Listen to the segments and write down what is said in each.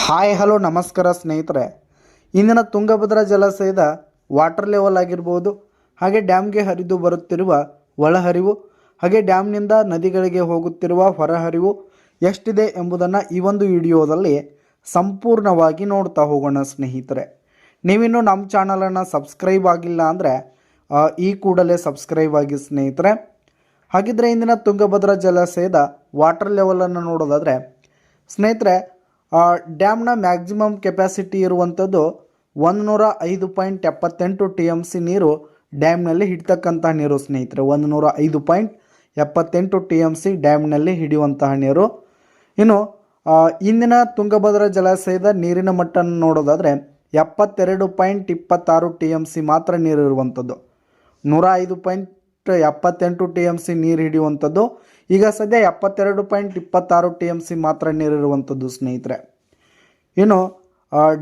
Hi hello ನಮಸ್ಕಾರ ಸ್ನೇಹಿತರೆ. ಇಂದಿನ ತುಂಗಭದ್ರಾ ಜಲಾಶಯದ ವಾಟರ್ ಲೆವೆಲ್ ಆಗಿರ್ಬೋದು, ಹಾಗೆ ಡ್ಯಾಮ್ಗೆ ಹರಿದು ಬರುತ್ತಿರುವ ಒಳಹರಿವು, ಹಾಗೆ ಡ್ಯಾಮ್ನಿಂದ ನದಿಗಳಿಗೆ ಹೋಗುತ್ತಿರುವ ಹೊರಹರಿವು ಎಷ್ಟಿದೆ ಎಂಬುದನ್ನು ಈ ಒಂದು ವಿಡಿಯೋದಲ್ಲಿ ಸಂಪೂರ್ಣವಾಗಿ ನೋಡ್ತಾ ಹೋಗೋಣ ಸ್ನೇಹಿತರೆ. ನೀವಿನ್ನೂ ನಮ್ಮ ಚಾನಲನ್ನು ಸಬ್ಸ್ಕ್ರೈಬ್ ಆಗಿಲ್ಲ ಅಂದರೆ ಈ ಕೂಡಲೇ ಸಬ್ಸ್ಕ್ರೈಬ್ ಆಗಿ ಸ್ನೇಹಿತರೆ. ಹಾಗಿದ್ರೆ ಇಂದಿನ ತುಂಗಭದ್ರಾ ಜಲಾಶಯದ ವಾಟರ್ ಲೆವೆಲನ್ನು ನೋಡೋದಾದರೆ ಸ್ನೇಹಿತರೆ, ಡ್ಯಾಮ್ನ ಮ್ಯಾಕ್ಸಿಮಮ್ ಕೆಪಾಸಿಟಿ ಇರುವಂಥದ್ದು 105.78 TMC ನೀರು ಡ್ಯಾಮ್ನಲ್ಲಿ ಹಿಡಿತಕ್ಕಂತಹ ನೀರು ಸ್ನೇಹಿತರೆ. 105.78 TMC ಡ್ಯಾಮ್ನಲ್ಲಿ ಹಿಡಿಯುವಂತಹ ನೀರು. ಇನ್ನು ಇಂದಿನ ತುಂಗಭದ್ರಾ ಜಲಾಶಯದ ನೀರಿನ ಮಟ್ಟವನ್ನು ನೋಡೋದಾದರೆ 72.26 TMC ಮಾತ್ರ ನೀರು ಇರುವಂಥದ್ದು. 105.78 TMC ನೀರು ಹಿಡಿಯುವಂಥದ್ದು. ಈಗ ಸದ್ಯ 72.26 TMC ಮಾತ್ರ ನೀರಿರುವಂಥದ್ದು ಸ್ನೇಹಿತರೆ. ಇನ್ನು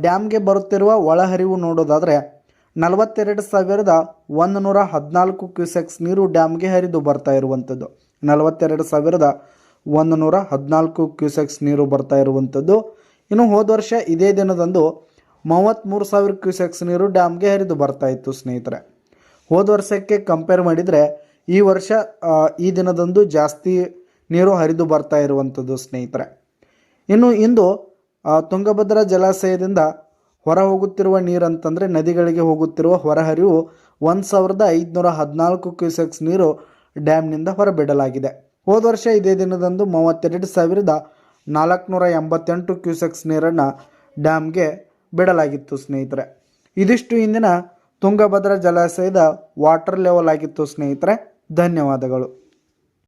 ಡ್ಯಾಮ್ಗೆ ಬರುತ್ತಿರುವ ಒಳಹರಿವು ನೋಡೋದಾದರೆ 42,114 ಕ್ಯೂಸೆಕ್ಸ್ ನೀರು ಡ್ಯಾಮ್ಗೆ ಹರಿದು ಬರ್ತಾ ಇರುವಂಥದ್ದು. 42,114 ಕ್ಯೂಸೆಕ್ಸ್ ನೀರು ಬರ್ತಾ ಇರುವಂಥದ್ದು. ಇನ್ನು ಹೋದ ವರ್ಷ ಇದೇ ದಿನದಂದು 33,000 ಕ್ಯೂಸೆಕ್ಸ್ ನೀರು ಡ್ಯಾಮ್ಗೆ ಹರಿದು ಬರ್ತಾ ಇತ್ತು ಸ್ನೇಹಿತರೆ. ಹೋದ ವರ್ಷಕ್ಕೆ ಕಂಪೇರ್ ಮಾಡಿದರೆ ಈ ವರ್ಷ ಈ ದಿನದಂದು ಜಾಸ್ತಿ ನೀರು ಹರಿದು ಬರ್ತಾ ಇರುವಂಥದ್ದು ಸ್ನೇಹಿತರೆ. ಇನ್ನು ಇಂದು ತುಂಗಭದ್ರಾ ಜಲಾಶಯದಿಂದ ಹೊರ ಹೋಗುತ್ತಿರುವ ನೀರಂತಂದರೆ ನದಿಗಳಿಗೆ ಹೋಗುತ್ತಿರುವ ಹೊರಹರಿವು 1,514 ಕ್ಯೂಸೆಕ್ಸ್ ನೀರು ಡ್ಯಾಮ್ನಿಂದ ಹೊರಬಿಡಲಾಗಿದೆ. ಹೋದ ವರ್ಷ ಇದೇ ದಿನದಂದು 32,488 ಕ್ಯೂಸೆಕ್ಸ್ ನೀರನ್ನು ಡ್ಯಾಮ್ಗೆ ಬಿಡಲಾಗಿತ್ತು ಸ್ನೇಹಿತರೆ. ಇದಿಷ್ಟು ಇಂದಿನ ತುಂಗಭದ್ರಾ ಜಲಾಶಯದ ವಾಟರ್ ಲೆವೆಲ್ ಆಗಿತ್ತು ಸ್ನೇಹಿತರೆ. ಧನ್ಯವಾದಗಳು.